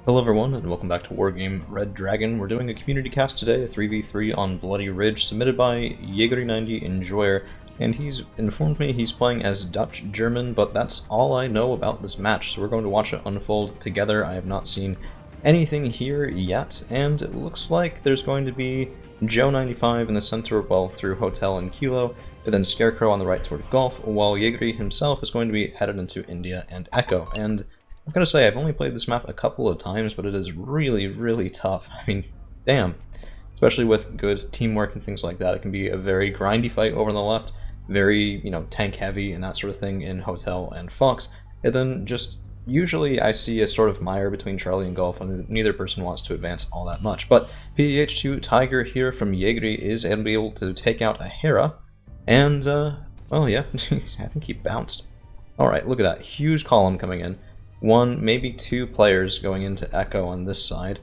Hello everyone, and welcome back to Wargame Red Dragon. We're doing a community cast today, a 3v3 on Bloody Ridge, submitted by Jaegere Enjoyer, and he's informed me he's playing as Dutch-German, but that's all I know about this match, so we're going to watch it unfold together. I have not seen anything here yet, and it looks like there's going to be Joe 95 in the center, well, through Hotel and Kilo, and then Scarecrow on the right toward Golf, while Jaegere himself is going to be headed into India and Echo, and I've got to say, I've only played this map a couple of times, but it is really, really tough. I mean, damn. Especially with good teamwork and things like that. It can be a very grindy fight over on the left, very, tank heavy and that sort of thing in Hotel and Fox. And then just, usually I see a sort of mire between Charlie and Golf, and neither person wants to advance all that much. But PH2 Tiger here from Jaegere is able to take out a Hera, and, well, yeah, I think he bounced. Alright, look at that. Huge column coming in. One, maybe two players going into Echo on this side.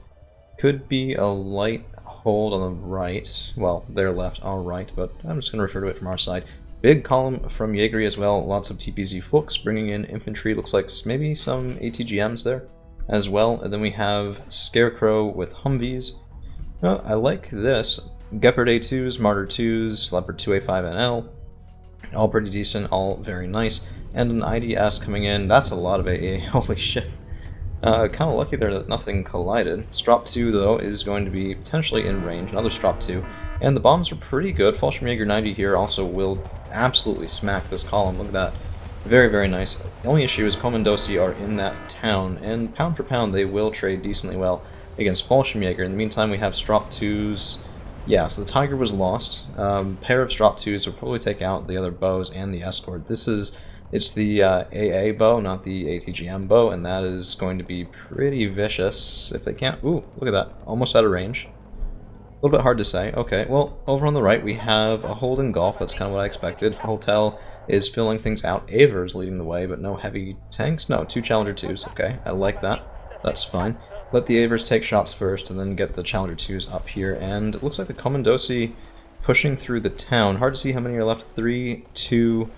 Could be a light hold on the right. Well, their left, our right, but I'm just going to refer to it from our side. Big column from Jaegere as well. Lots of TPZ Fuchs bringing in infantry. Looks like maybe some ATGMs there as well. And then we have Scarecrow with Humvees. I like this. Gepard A2s, Martyr 2s, Leopard 2A5NL. All pretty decent, all very nice. And an IDS coming in. That's a lot of AA. Holy shit. Kind of lucky there that nothing collided. Strop 2, though, is going to be potentially in range. Another Strop 2. And the bombs are pretty good. Jaeger 90 here also will absolutely smack this column. Look at that. Very, very nice. The only issue is Commandosi are in that town, and pound for pound they will trade decently well against Jaeger. In the meantime, we have Strop 2s. Yeah, so the Tiger was lost. Pair of Strop 2s will probably take out the other bows and the escort. It's the AA bow, not the ATGM bow, and that is going to be pretty vicious if they can't... Ooh, look at that. Almost out of range. A little bit hard to say. Okay, well, over on the right we have a hold in Golf. That's kind of what I expected. Hotel is filling things out. Aver's leading the way, but no heavy tanks? No, two Challenger 2s. Okay, I like that. That's fine. Let the Avers take shots first, and then get the Challenger 2s up here, and it looks like the Commandosi pushing through the town. Hard to see how many are left. 3, 2...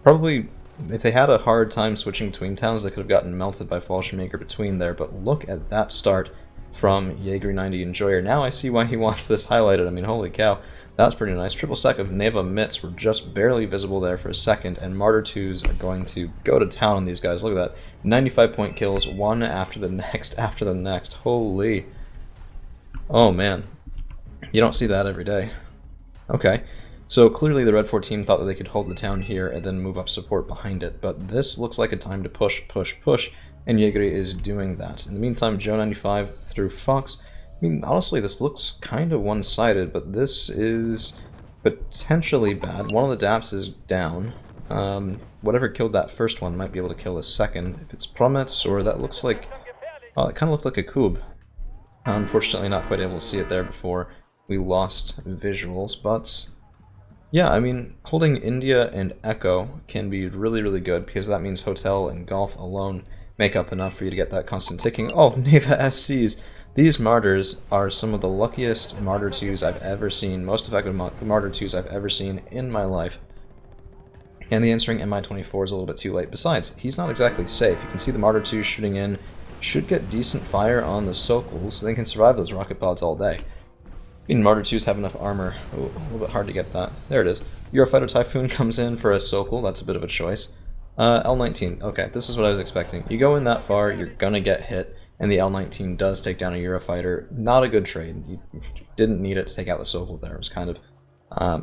Probably... If they had a hard time switching between towns, they could have gotten melted by Fallschirmjäger between there, but look at that start from Jaegere 90 Enjoyer. Now I see why he wants this highlighted. I mean, holy cow, that's pretty nice. Triple stack of Neva Mitts were just barely visible there for a second, and Martyr 2s are going to go to town on these guys. Look at that. 95-point kills, one after the next, Holy. Oh, man. You don't see that every day. Okay. So clearly the Red 14 thought that they could hold the town here and then move up support behind it, but this looks like a time to push, and Jaegere is doing that. In the meantime, Joe 95 through Fox. I mean, honestly, this looks kind of one-sided, but this is potentially bad. One of the DAPs is down. Whatever killed that first one might be able to kill the second. If it's Promets, or that looks like... Well, it kind of looked like a Kub. Unfortunately, not quite able to see it there before we lost visuals, but... Yeah, I mean, holding India and Echo can be really, really good, because that means Hotel and Golf alone make up enough for you to get that constant ticking. Oh, Neva SCs! These Martyrs are some of the luckiest Martyr 2s I've ever seen, most effective Martyr 2s I've ever seen in my life. And the answering MI-24 is a little bit too late. Besides, he's not exactly safe. You can see the Martyr 2s shooting in, should get decent fire on the Sokols, so they can survive those rocket pods all day. I mean, Martyr 2s have enough armor. Ooh, a little bit hard to get that. There it is. Eurofighter Typhoon comes in for a Sokol. That's a bit of a choice. L-19. Okay, this is what I was expecting. You go in that far, you're gonna get hit, and the L-19 does take down a Eurofighter. Not a good trade. You didn't need it to take out the Sokol there. It was kind of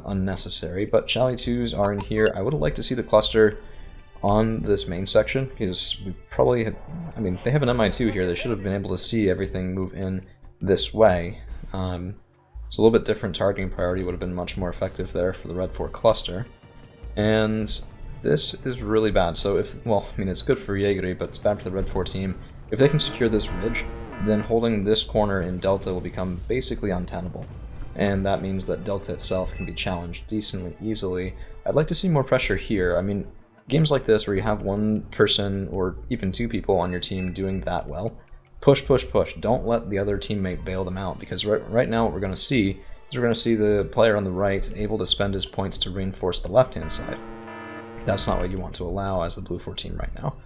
unnecessary. But Charlie 2s are in here. I would have liked to see the cluster on this main section, because we probably had... I mean, they have an MI2 here. They should have been able to see everything move in this way. So a little bit different targeting priority would have been much more effective there for the Red 4 cluster. And this is really bad. So if, well, I mean, it's good for Jaegere, but it's bad for the Red 4 team. If they can secure this ridge, then holding this corner in Delta will become basically untenable. And that means that Delta itself can be challenged decently easily. I'd like to see more pressure here. I mean, games like this where you have one person or even two people on your team doing that well, push. Don't let the other teammate bail them out, because right now what we're going to see is we're going to see the player on the right able to spend his points to reinforce the left-hand side. That's not what you want to allow as the blue 14 right now.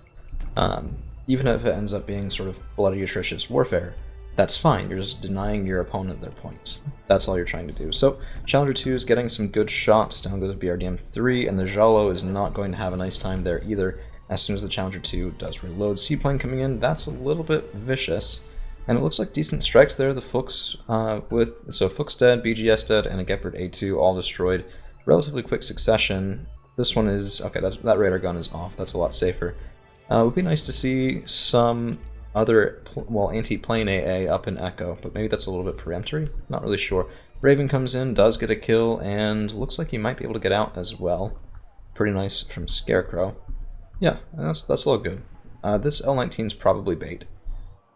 even if it ends up being sort of bloody atrocious warfare, that's fine. You're just denying your opponent their points. That's all you're trying to do. So Challenger 2 is getting some good shots. Down goes BRDM 3, and the Jalo is not going to have a nice time there either as soon as the Challenger 2 does reload. Seaplane coming in, that's a little bit vicious. And it looks like decent strikes there. The Fuchs Fuchs dead, BGS dead, and a Gepard A2 all destroyed. Relatively quick succession. This one is, okay, that radar gun is off. That's a lot safer. It would be nice to see some other, anti-plane AA up in Echo, but maybe that's a little bit peremptory? Not really sure. Raven comes in, does get a kill, and looks like he might be able to get out as well. Pretty nice from Scarecrow. Yeah, that's a little good. This L-19 is probably bait.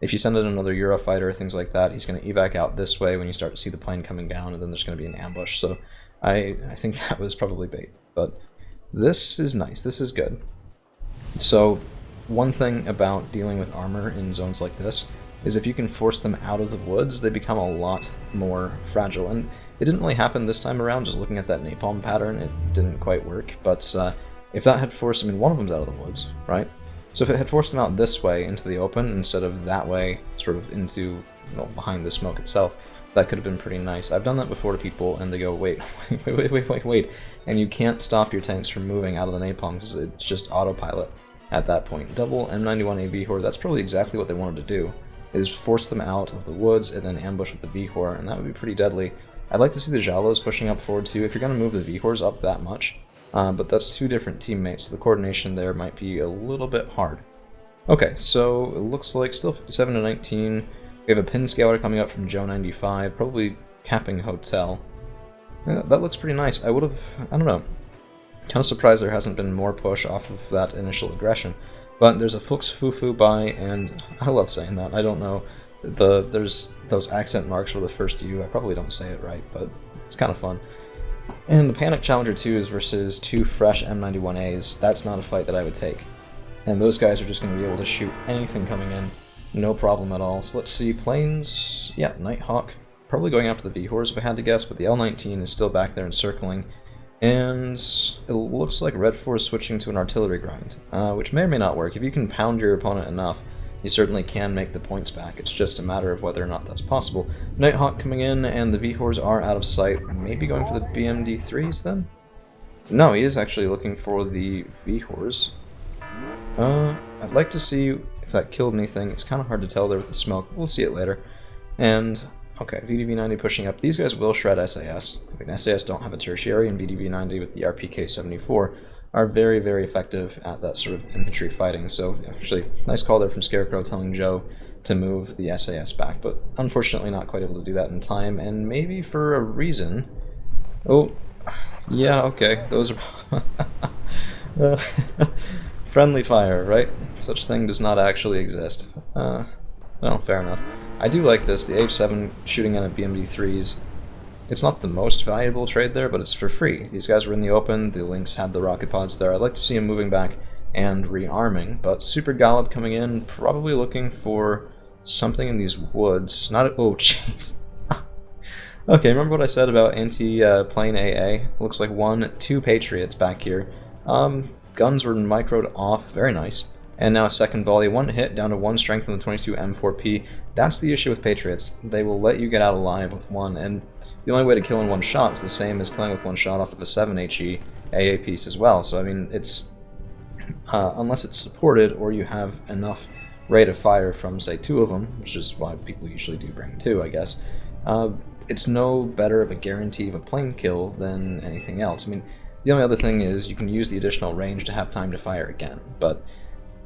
If you send in another Eurofighter or things like that, he's going to evac out this way when you start to see the plane coming down, and then there's going to be an ambush. So I think that was probably bait. But this is nice. This is good. So one thing about dealing with armor in zones like this is if you can force them out of the woods, they become a lot more fragile. And it didn't really happen this time around, just looking at that napalm pattern, it didn't quite work. But if that had forced, one of them's out of the woods, right? So if it had forced them out this way into the open instead of that way, sort of into, behind the smoke itself, that could have been pretty nice. I've done that before to people, and they go, wait, and you can't stop your tanks from moving out of the napalm because it's just autopilot at that point. Double M91A VHOR, that's probably exactly what they wanted to do, is force them out of the woods and then ambush with the VHOR, and that would be pretty deadly. I'd like to see the Jalos pushing up forward too, if you're going to move the VHORs up that much. But that's two different teammates, so the coordination there might be a little bit hard. Okay, so it looks like still 57 to 19. We have a pin scouter coming up from Joe 95, probably capping Hotel. Yeah, that looks pretty nice. I don't know, kind of surprised there hasn't been more push off of that initial aggression. But there's a Fuchs Fufu by, and I love saying that. I don't know, there's those accent marks for the first U. I probably don't say it right, but it's kind of fun. And the Panic Challenger 2s versus two fresh M91As, that's not a fight that I would take. And those guys are just going to be able to shoot anything coming in, no problem at all. So let's see, planes, yeah, Nighthawk, probably going after the VHORs if I had to guess, but the L-19 is still back there encircling. And it looks like Red 4 is switching to an artillery grind, which may or may not work. If you can pound your opponent enough, you certainly can make the points back. It's just a matter of whether or not that's possible. Nighthawk coming in, and the VHORs are out of sight. Maybe going for the BMD-3s then? No, he is actually looking for the VHORs. I'd like to see if that killed anything. It's kind of hard to tell there with the smoke. We'll see it later. And, okay, VDV-90 pushing up. These guys will shred SAS. I mean, SAS don't have a tertiary, and VDV-90 with the RPK-74 are very, very effective at that sort of infantry fighting. So, actually, nice call there from Scarecrow telling Joe to move the SAS back, but unfortunately not quite able to do that in time, and maybe for a reason. Oh, yeah, okay, those are... friendly fire, right? Such thing does not actually exist. Well, fair enough. I do like this, the H7 shooting in at BMD-3s. It's not the most valuable trade there, but it's for free. These guys were in the open, the Lynx had the rocket pods there. I'd like to see him moving back and rearming, but Super Gallop coming in, probably looking for something in these woods. Not oh, jeez. Okay, remember what I said about anti-plane AA? Looks like 2 Patriots back here. Guns were microed off, very nice. And now a second volley, 1 hit, down to 1 strength on the 22 M4P. That's the issue with Patriots. They will let you get out alive with 1, and the only way to kill in 1 shot is the same as killing with 1 shot off of a 7 HE AA piece as well. So, I mean, it's... unless it's supported, or you have enough rate of fire from, say, 2 of them, which is why people usually do bring 2, I guess, it's no better of a guarantee of a plane kill than anything else. I mean, the only other thing is you can use the additional range to have time to fire again, but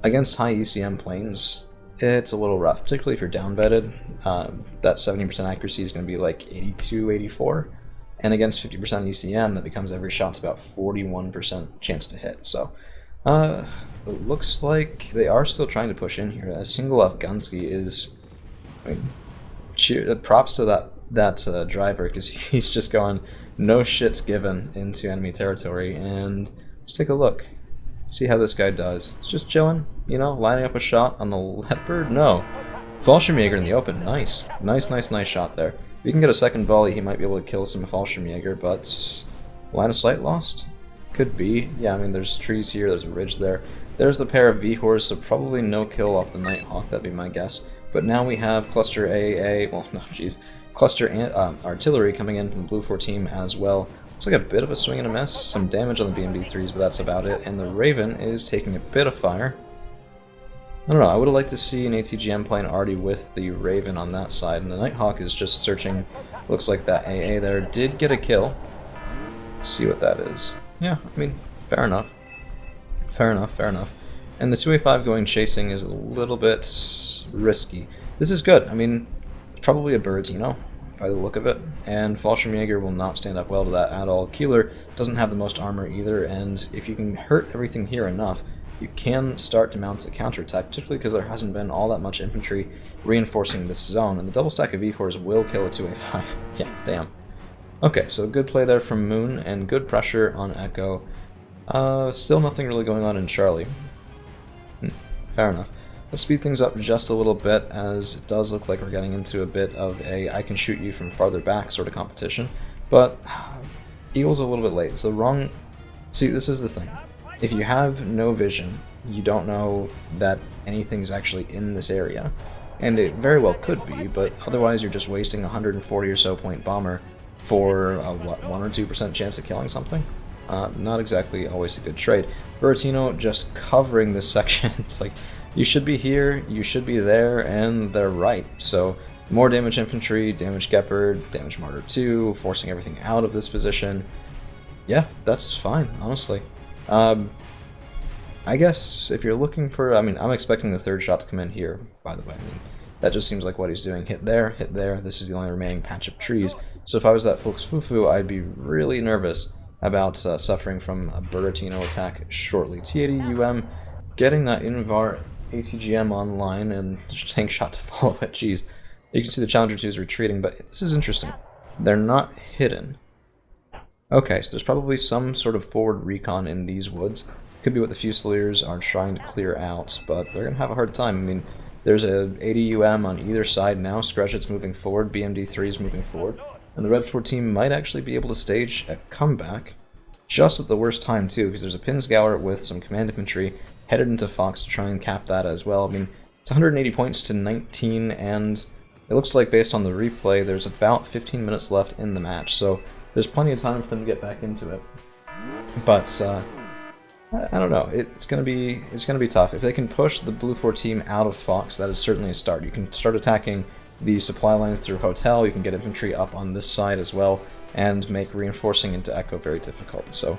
against high ECM planes, it's a little rough, particularly if you're down-vetted. That 70% accuracy is going to be like 82, 84, and against 50% ECM, that becomes every shot's about 41% chance to hit. So, it looks like they are still trying to push in here. A single Afghansky is, I mean, props to that driver, because he's just going no shits given into enemy territory, and let's take a look. See how this guy does. It's just chilling, you know, lining up a shot on the Leopard? No. Fallschirmjäger in the open. Nice. Nice shot there. If you can get a second volley, he might be able to kill some Fallschirmjäger, but line of sight lost? Could be. Yeah, I mean, there's trees here, there's a ridge there. There's the pair of V-Horse, so probably no kill off the Nighthawk, that'd be my guess. But now we have Cluster AA, well, no, jeez, Cluster Artillery coming in from the Blue 4 team as well. Looks like a bit of a swing and a miss, some damage on the BMD3s, but that's about it. And the Raven is taking a bit of fire. I don't know, I would have liked to see an ATGM playing already with the Raven on that side, and the Nighthawk is just searching. Looks like that AA there did get a kill. Let's see what that is. Yeah, I mean, fair enough. Fair enough, fair enough. And the 2A5 going chasing is a little bit risky. This is good. I mean, probably a Buratino by the look of it, and Fallschirm Jaeger will not stand up well to that at all. Keeler doesn't have the most armor either, and if you can hurt everything here enough, you can start to mount a counterattack, particularly because there hasn't been all that much infantry reinforcing this zone, and the double stack of E4s will kill a 2A5. Yeah, damn. Okay, so good play there from Moon, and good pressure on Echo. Still nothing really going on in Charlie. Fair enough. Let's speed things up just a little bit, as it does look like we're getting into a bit of a I can shoot you from farther back sort of competition, but Eagle's a little bit late. It's the wrong... See, this is the thing. If you have no vision, you don't know that anything's actually in this area. And it very well could be, but otherwise you're just wasting 140 or so point bomber for a, what, 1 or 2% chance of killing something? Not exactly always a good trade. Buratino just covering this section. It's like, you should be here, you should be there, and they're right. So, more damage infantry, damage Gepard, damage Martyr 2, forcing everything out of this position. Yeah, that's fine, honestly. I guess if you're looking for... I mean, I'm expecting the third shot to come in here, by the way. I mean, that just seems like what he's doing. Hit there, this is the only remaining patch of trees. So if I was that Flux Fufu, I'd be really nervous about suffering from a Buratino attack shortly. T80 getting that Invar ATGM online and just tank shot to follow it. Jeez. You can see the Challenger 2 is retreating, but this is interesting. They're not hidden. Okay, so there's probably some sort of forward recon in these woods. Could be what the Fusiliers are trying to clear out, but they're going to have a hard time. I mean, there's a 80 on either side now. Skretchet's moving forward, BMD3 is moving forward. And the Red 4 team might actually be able to stage a comeback just at the worst time, too, because there's a Pinsgauer with some command infantry headed into Fox to try and cap that as well. I mean, it's 180 points to 19, and it looks like, based on the replay, there's about 15 minutes left in the match, so there's plenty of time for them to get back into it. But, I don't know, it's gonna be tough. If they can push the Blue 4 team out of Fox, that is certainly a start. You can start attacking the supply lines through Hotel, you can get infantry up on this side as well, and make reinforcing into Echo very difficult. So,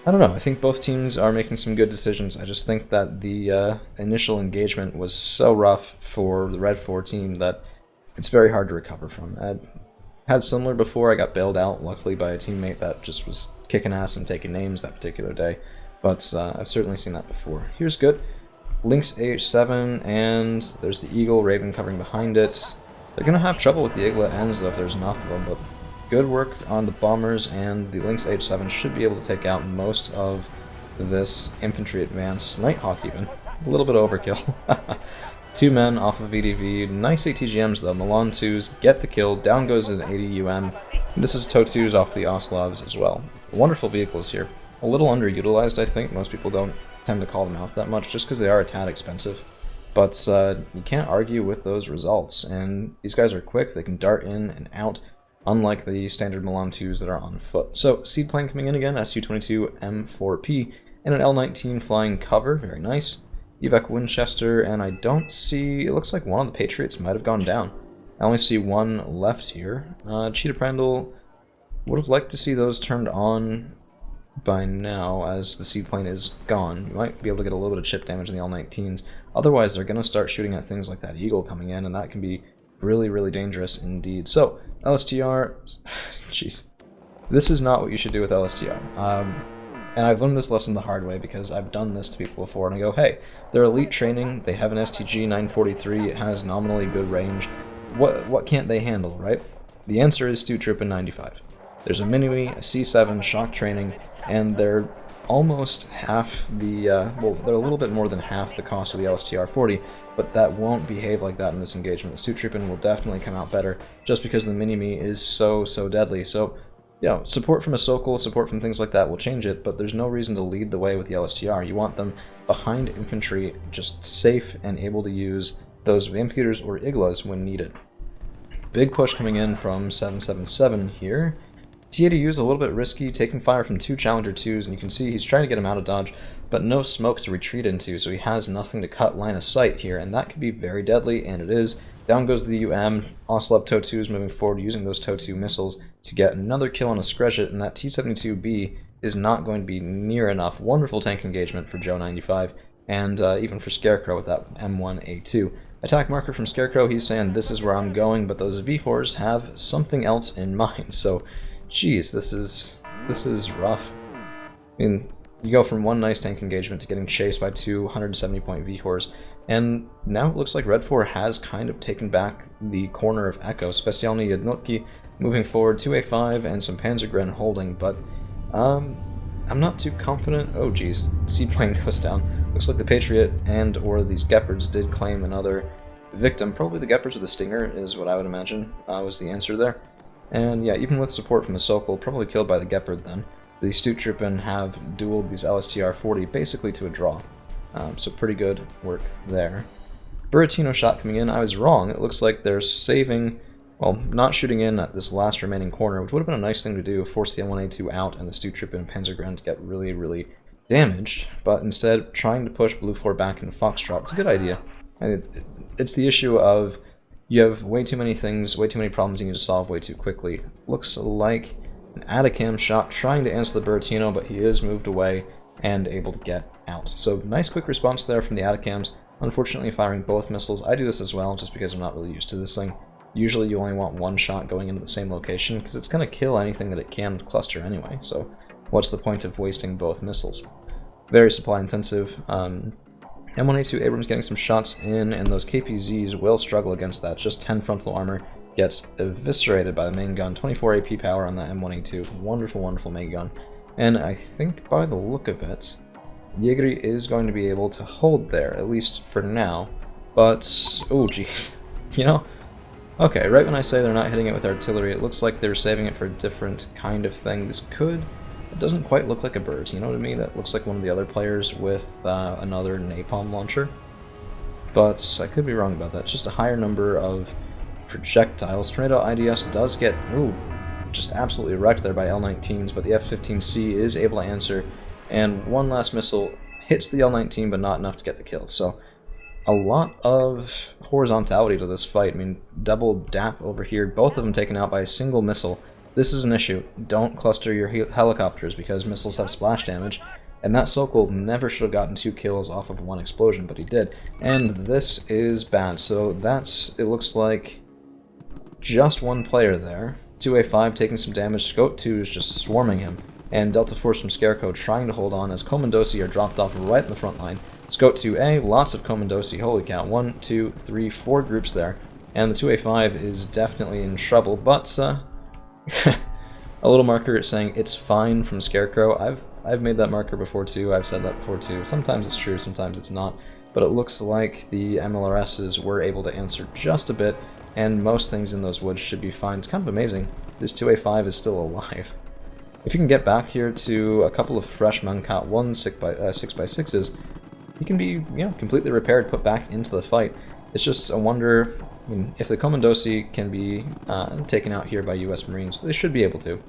I don't know, I think both teams are making some good decisions. I just think that the initial engagement was so rough for the Red 4 team that it's very hard to recover from. I had similar before. I got bailed out, luckily, by a teammate that just was kicking ass and taking names that particular day, but I've certainly seen that before. Here's good. Lynx AH7, and there's the Eagle, Raven covering behind it. They're going to have trouble with the Eaglet ends, though, if there's enough of them, but good work on the Bombers, and the Lynx AH7 should be able to take out most of this infantry advance. Nighthawk, even. A little bit of overkill. 2 men off of VDV. Nice ATGMs, though. Milan 2s get the kill. Down goes an 80 This is TOW2s off the Oslavs as well. Wonderful vehicles here. A little underutilized, I think. Most people don't tend to call them out that much, just because they are a tad expensive. But you can't argue with those results, and these guys are quick. They can dart in and out, unlike the standard Milan 2s that are on foot. So, Seaplane coming in again, Su-22 M4P, and an L-19 flying cover. Very nice. Evac Winchester, and I don't see... It looks like one of the Patriots might have gone down. I only see one left here. Cheetah Prandtl, would have liked to see those turned on by now, as the seaplane is gone. You might be able to get a little bit of chip damage in the L-19s. Otherwise, they're going to start shooting at things like that Eagle coming in, and that can be really, really dangerous indeed. So, LSTR... Jeez. This is not what you should do with LSTR. And I've learned this lesson the hard way, because I've done this to people before, and I go, hey, they're elite training, they have an STG 943, it has nominally good range. What can't they handle, right? The answer is Stu Troop in 95. There's a Mini-Me, a C7, shock training, and they're almost half the, well, they're a little bit more than half the cost of the LSTR-40, but that won't behave like that in this engagement. The Stu Troopin will definitely come out better, just because the Mini-Me is so deadly. So, Yeah, support from a Sokol, support from things like that will change it, but there's no reason to lead the way with the LSTR. You want them behind infantry, just safe and able to use those Vampires or Iglas when needed. Big push coming in from 777 here. T80U is a little bit risky, taking fire from 2 Challenger 2s, and you can see he's trying to get him out of dodge, but no smoke to retreat into, so he has nothing to cut line of sight here, and that could be very deadly, and it is. Down goes the UM. Oslov TOW2 is moving forward using those TOW2 missiles to get another kill on a Skreshet, and that T-72B is not going to be near enough. Wonderful tank engagement for Joe 95, and even for Scarecrow with that M1A2. Attack marker from Scarecrow, he's saying this is where I'm going, but those VHORs have something else in mind, so geez, this is rough. I mean, you go from one nice tank engagement to getting chased by 2 170-point VHORs, and now it looks like Red 4 has kind of taken back the corner of Echo. Spestialny Jednotki moving forward, 2A5 and some Panzergren holding, but I'm not too confident. Oh geez, Seaplane goes down. Looks like the Patriot and or these Gepards did claim another victim. Probably the Gepards with the Stinger is what I would imagine was the answer there. And yeah, even with support from the Sokol, probably killed by the Gepard then. The Stuttruppen have dueled these LSTR-40 basically to a draw. So pretty good work there. Buratino shot coming in. I was wrong. It looks like they're saving, well, not shooting in at this last remaining corner, which would have been a nice thing to do, force the M1A2 out and the Stuttruppen and Panzergren to get really, really damaged, but instead trying to push Blue 4 back in Foxtrot. It's a good idea. It's the issue of you have way too many things, way too many problems you need to solve way too quickly. Looks like an Atacam shot trying to answer the Buratino, but he is moved away and able to get out. So nice quick response there from the Atacams. Unfortunately firing both missiles. I do this as well just because I'm not really used to this thing. Usually you only want one shot going into the same location because it's going to kill anything that it can cluster anyway, so what's the point of wasting both missiles? Very supply intensive. M1A2 Abrams getting some shots in, and those KPZs will struggle against that. Just 10 frontal armor gets eviscerated by the main gun. 24 AP power on that M1A2. Wonderful, wonderful main gun. And I think by the look of it, Jaegere is going to be able to hold there, at least for now. But, oh jeez, you know? Okay, right when I say they're not hitting it with artillery, it looks like they're saving it for a different kind of thing. This could... It doesn't quite look like a bird, you know what I mean? That looks like one of the other players with another napalm launcher. But I could be wrong about that. It's just a higher number of projectiles. Tornado IDS does get, ooh, just absolutely wrecked there by L-19s, but the F-15C is able to answer, and one last missile hits the L-19, but not enough to get the kill. So a lot of horizontality to this fight. I mean, double DAP over here, both of them taken out by a single missile. This is an issue. Don't cluster your helicopters because missiles have splash damage, and that Sokol never should have gotten 2 kills off of 1 explosion, but he did. And this is bad. So that's, it looks like, just 1 player there. 2A5 taking some damage, Scout 2 is just swarming him, and Delta Force from Scarecrow trying to hold on as Commandosi are dropped off right in the front line. Scout 2A, lots of Commandosi, holy cow, 1, 2, 3, 4 groups there, and the 2A5 is definitely in trouble, but a little marker saying it's fine from Scarecrow. I've made that marker before too, I've said that before too. Sometimes it's true, sometimes it's not, but it looks like the MLRSs were able to answer just a bit, and most things in those woods should be fine. It's kind of amazing. This 2A5 is still alive. If you can get back here to a couple of fresh Mankat 1 6x6s, he can be, you know, completely repaired, put back into the fight. It's just a wonder, I mean, if the Commandosi can be taken out here by US Marines, they should be able to.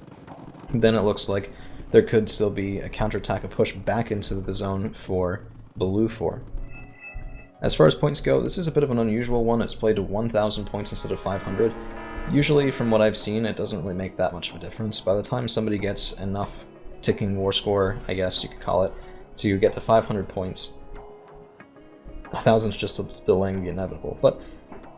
Then it looks like there could still be a counterattack, a push back into the zone for Blue 4. As far as points go, this is a bit of an unusual one. It's played to 1,000 points instead of 500. Usually, from what I've seen, it doesn't really make that much of a difference. By the time somebody gets enough ticking war score, I guess you could call it, to get to 500 points, 1,000's just delaying the inevitable. But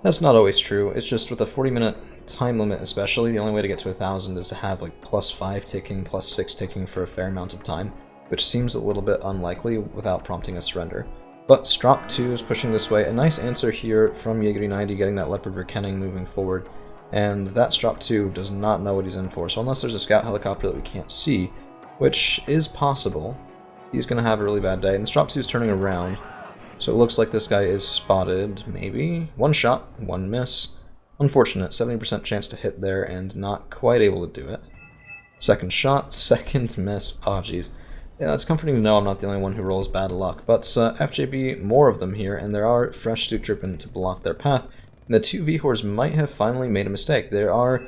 that's not always true. It's just with a 40-minute time limit especially, the only way to get to 1,000 is to have like +5 ticking, +6 ticking for a fair amount of time, which seems a little bit unlikely without prompting a surrender. But Strop 2 is pushing this way. A nice answer here from Jaegere 90, getting that Leopard Verkenning moving forward. And that Strop 2 does not know what he's in for, so unless there's a scout helicopter that we can't see, which is possible, he's going to have a really bad day. And the Strop 2 is turning around, so it looks like this guy is spotted, maybe. 1 shot, 1 miss. Unfortunate, 70% chance to hit there and not quite able to do it. Second shot, second miss. Oh, jeez. Yeah, it's comforting to know I'm not the only one who rolls bad luck. But FJB, more of them here, and there are fresh Stoot Troopin to block their path. And the two Vihors might have finally made a mistake. They are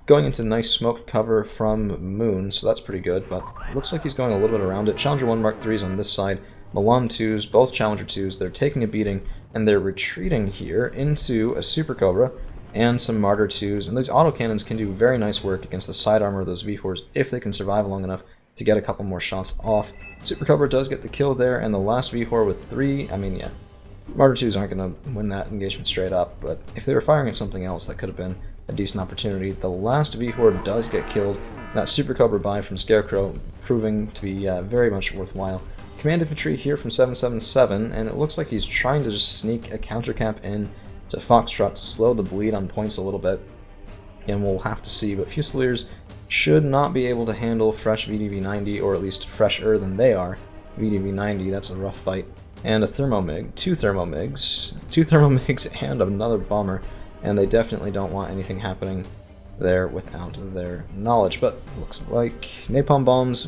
going into nice smoked cover from Moon, so that's pretty good, but it looks like he's going a little bit around it. Challenger 1 Mark 3s on this side, Milan 2s, both Challenger 2s, they're taking a beating, and they're retreating here into a Super Cobra and some Martyr 2s, and these autocannons can do very nice work against the side armor of those Vihors if they can survive long enough to get a couple more shots off. Super Cobra does get the kill there, and the last Vihor with 3, I mean, yeah, Martyr 2s aren't going to win that engagement straight up, but if they were firing at something else, that could have been a decent opportunity. The last Vihor does get killed, that Super Cobra buy from Scarecrow proving to be very much worthwhile. Command Infantry here from 777, and it looks like he's trying to just sneak a countercap in to Foxtrot to slow the bleed on points a little bit, and we'll have to see, but Fusiliers should not be able to handle fresh VDV-90, or at least fresher than they are. VDV-90, that's a rough fight. And a Thermomig, two Thermomigs, and another Bomber, and they definitely don't want anything happening there without their knowledge, but looks like Napalm Bombs.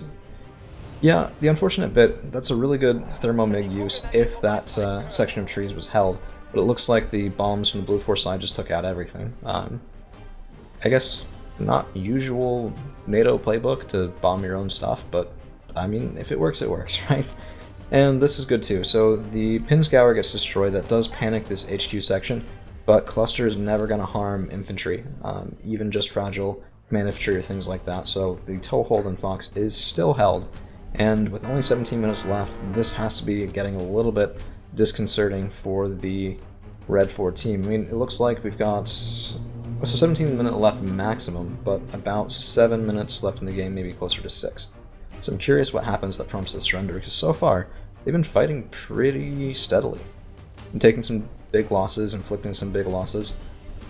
Yeah, the unfortunate bit, that's a really good Thermomig use if that section of trees was held, but it looks like the bombs from the Blue Force side just took out everything. I guess not usual NATO playbook to bomb your own stuff, but I mean, if it works, right? And this is good too. So the Pinsgauer gets destroyed. That does panic this HQ section, but Cluster is never going to harm infantry, even just fragile command infantry or things like that. So the Toehold and Fox is still held, and with only 17 minutes left, this has to be getting a little bit disconcerting for the Red 4 team. I mean, it looks like we've got 17 minutes left maximum, but about 7 minutes left in the game, maybe closer to 6. So I'm curious what happens that prompts the surrender, because so far, they've been fighting pretty steadily and taking some big losses, inflicting some big losses.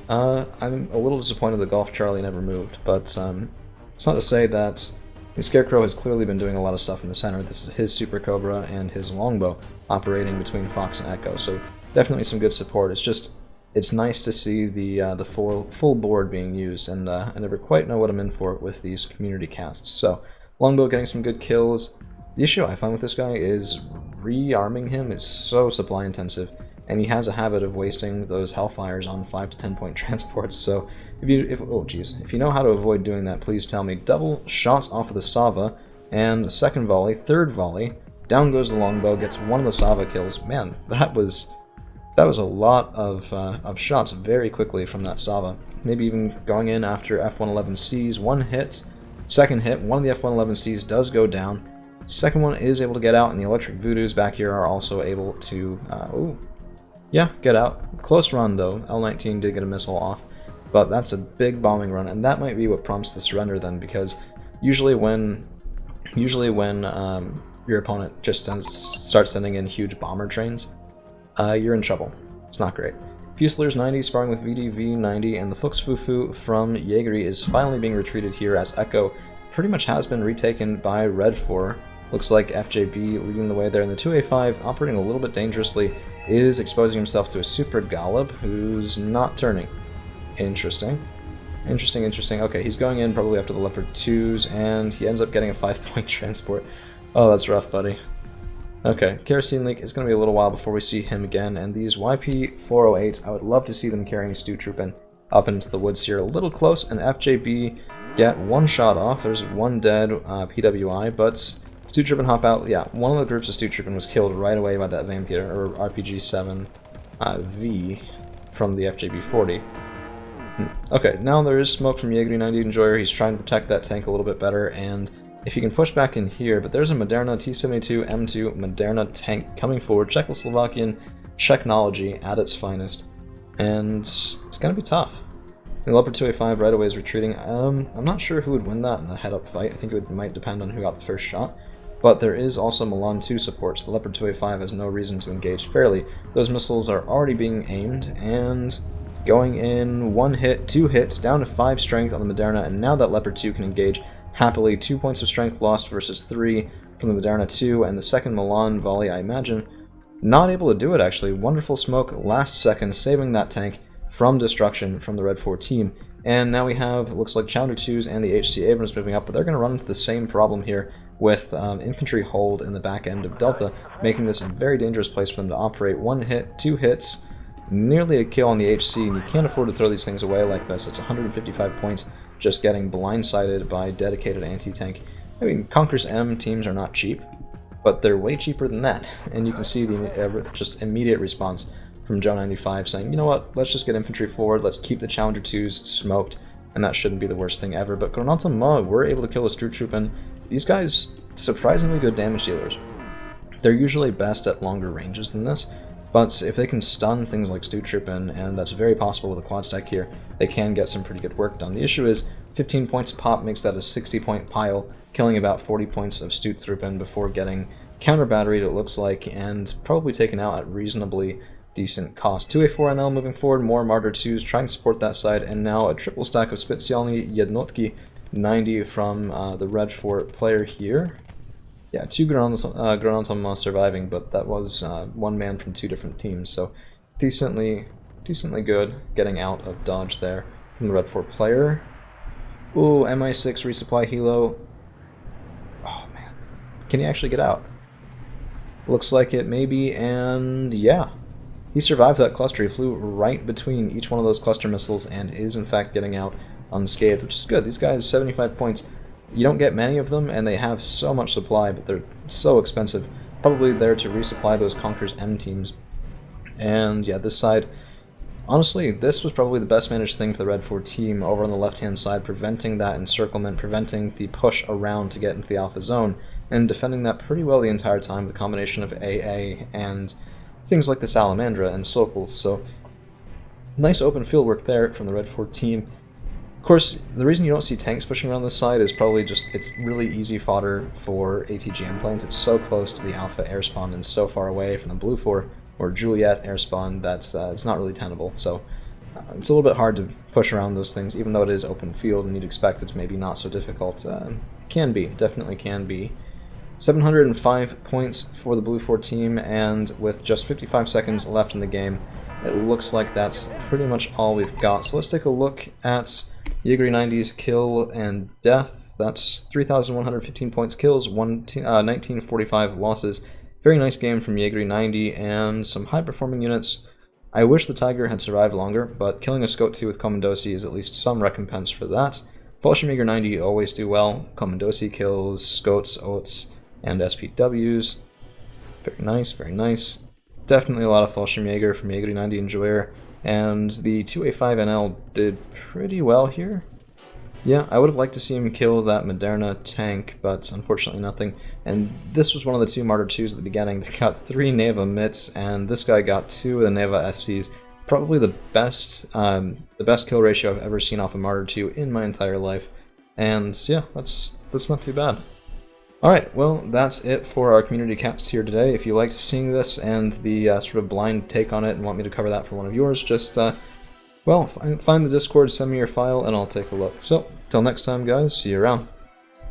I'm a little disappointed that Golf Charlie never moved, but it's not to say that the Scarecrow has clearly been doing a lot of stuff in the center. This is his Super Cobra and his Longbow operating between Fox and Echo, so definitely some good support. It's just, it's nice to see the full board being used, and I never quite know what I'm in for with these community casts. So Longbow getting some good kills. The issue I find with this guy is rearming him is so supply intensive, and he has a habit of wasting those Hellfires on 5 to 10 point transports. So if you know how to avoid doing that, please tell me. Double shots off of the Sava, and second volley, third volley, down goes the Longbow, gets one of the Sava kills. Man, that was a lot of shots very quickly from that Sava. Maybe even going in after F-111Cs. One hit, second hit, one of the F-111Cs does go down. Second one is able to get out, and the Electric Voodoos back here are also able to, get out. Close run though, L-19 did get a missile off, but that's a big bombing run, and that might be what prompts the surrender then, because usually when your opponent just starts sending in huge bomber trains, you're in trouble. It's not great. Fusiliers 90 sparring with VDV-90, and the Fuchs Fufu from Jaegere is finally being retreated here as Echo pretty much has been retaken by Red 4. Looks like FJB leading the way there, and the 2A5, operating a little bit dangerously, is exposing himself to a Super Golub, who's not turning. Interesting. Okay, he's going in probably after the Leopard 2s, and he ends up getting a 5-point transport. Oh, that's rough, buddy. Okay, Kerosene Leak is going to be a little while before we see him again, and these YP-408s, I would love to see them carrying Stoot Troopin up into the woods here. A little close, and FJB get one shot off. There's one dead PWI, but Stoot Troopin hop out. Yeah, one of the groups of Stoot Troopin was killed right away by that Vampire, or RPG-7 V from the FJB-40. Okay, now there is smoke from Jaegere 90 Enjoyer. He's trying to protect that tank a little bit better, and if he can push back in here, but there's a Moderna T-72 M2 Moderna tank coming forward, Czechoslovakian technology at its finest, and it's going to be tough. The Leopard 2A5 right away is retreating. I'm not sure who would win that in a head-up fight. I think it might depend on who got the first shot, but there is also Milan 2 support, so the Leopard 2A5 has no reason to engage fairly. Those missiles are already being aimed, and going in, 1 hit, 2 hits, down to 5 strength on the Moderna, and now that Leopard 2 can engage happily. 2 points of strength lost versus 3 from the Moderna 2, and the second Milan volley, I imagine, not able to do it actually. Wonderful smoke last second, saving that tank from destruction from the Red 4 team. And now we have, looks like Challenger 2s and the HC Abrams moving up, but they're going to run into the same problem here with infantry hold in the back end of Delta, making this a very dangerous place for them to operate. 1 hit, 2 hits, nearly a kill on the HC, and you can't afford to throw these things away like this. It's 155 points just getting blindsided by dedicated anti-tank. I mean, Conqueror's M teams are not cheap, but they're way cheaper than that, and you can see the just immediate response from Joe 95 saying, you know what, let's just get infantry forward, let's keep the Challenger 2s smoked, and that shouldn't be the worst thing ever. But Granata Ma were able to kill a Stormtrooper. These guys, surprisingly good damage dealers. They're usually best at longer ranges than this, but if they can stun things like Stormtrooper, and that's very possible with a quad stack here, they can get some pretty good work done. The issue is 15 points a pop makes that a 60-point pile, killing about 40 points of Stormtrooper before getting counter batteried, it looks like, and probably taken out at reasonably decent cost. 2A4NL moving forward, more Martyr 2s trying to support that side, and now a triple stack of Specjalny Jednotki 90 from the Reg 4 player here. Yeah, 2 Granatom surviving, but that was 1 man from 2 different teams, so decently good getting out of dodge there from the Red 4 player. Ooh, MI6 resupply helo. Oh man, can he actually get out? Looks like it maybe, and yeah. He survived that cluster. He flew right between each one of those cluster missiles and is in fact getting out unscathed, which is good. These guys, 75 points. You don't get many of them, and they have so much supply, but they're so expensive. Probably there to resupply those Conqueror's M teams. And yeah, this side, honestly, this was probably the best managed thing for the Red 4 team over on the left-hand side, preventing that encirclement, preventing the push around to get into the Alpha Zone, and defending that pretty well the entire time with a combination of AA and things like the Salamandra and Sokol. So nice open field work there from the Red 4 team. Of course, the reason you don't see tanks pushing around this side is probably just it's really easy fodder for ATGM planes. It's so close to the Alpha air spawn and so far away from the Blue 4 or Juliet air spawn that's it's not really tenable. So it's a little bit hard to push around those things, even though it is open field and you'd expect it's maybe not so difficult. It can be, definitely can be. 705 points for the Blue 4 team, and with just 55 seconds left in the game, it looks like that's pretty much all we've got. So let's take a look at Jaegere 90's kill and death. That's 3,115 points kills, 1945 losses. Very nice game from Jaegere 90 and some high-performing units. I wish the Tiger had survived longer, but killing a Scout 2 with Commandosi is at least some recompense for that. Fallschirmjäger 90 always do well. Commandosi kills, Scouts, Oats, and SPWs. Very nice, very nice. Definitely a lot of Fallschirmjäger from Jaegere 90 Enjoyer, and the 2A5NL did pretty well here. Yeah, I would have liked to see him kill that Moderna tank, but unfortunately nothing. And this was one of the 2 Martyr 2s at the beginning. They got 3 Neva Mitts, and this guy got 2 of the Neva SCs. Probably the best kill ratio I've ever seen off a Martyr 2 in my entire life. And yeah, that's not too bad. Alright, well, that's it for our community cast here today. If you liked seeing this and the sort of blind take on it and want me to cover that for one of yours, just, well, find the Discord, send me your file, and I'll take a look. So, till next time, guys, see you around.